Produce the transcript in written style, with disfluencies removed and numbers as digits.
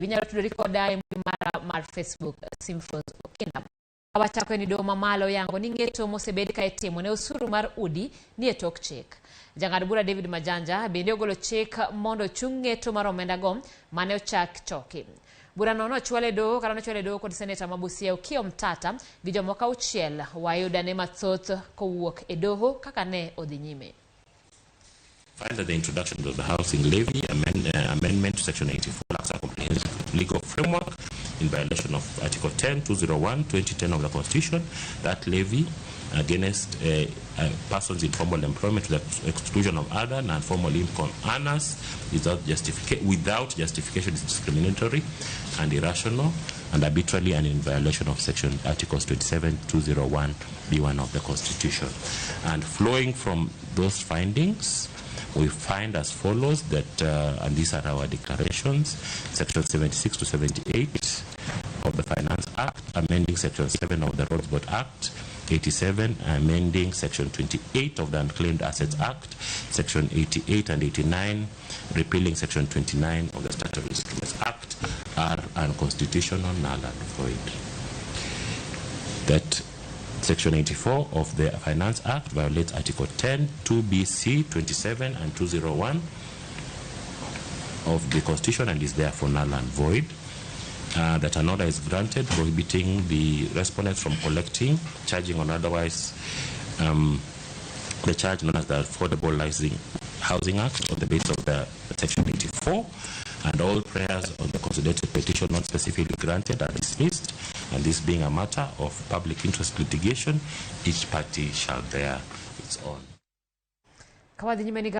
Vinyalo tudori koda mar Facebook Simfros Okinda. Awachako ni Doho mamalo yango ni ng'eto mosebed ka itimo ne osuru mar udi ni e tok chik. Jang'ad bura David Majanja bende ogolo chik mondo chung ng'eto mar omenda go mane ochak choki. Bura no nochwale Doho kod Seneta Mabusia Okiya Mtata gi jomoko auchiel wayudane mathoth kowuok e Doho kaka ne odhi nyime. Find that the introduction of the housing levy amendment to Section 84 lacks a comprehensive legal framework in violation of Article 10, 201, 2010 of the Constitution. That levy against persons in formal employment to the exclusion of other non-formal income earners without justification is discriminatory and irrational and arbitrarily and in violation of Section Articles 27, 201, B1 of the Constitution. And flowing from those findings, we find as follows that, and these are our declarations, Section 76 to 78 of the Finance Act, amending Section 7 of the Roads Board Act, 87, amending Section 28 of the Unclaimed Assets Act, Section 88 and 89, repealing Section 29 of the Statutory Instruments Act, are unconstitutional, null and void. That Section 84 of the Finance Act violates Article 10, 2BC, 27 and 201 of the Constitution and is therefore null and void. That an order is granted prohibiting the respondents from collecting, charging or otherwise the charge known as the Affordable Housing Act on the basis of the Section 84, and all prayers on the consolidated petition not specifically granted are dismissed, and this being a matter of public interest litigation, each party shall bear its own.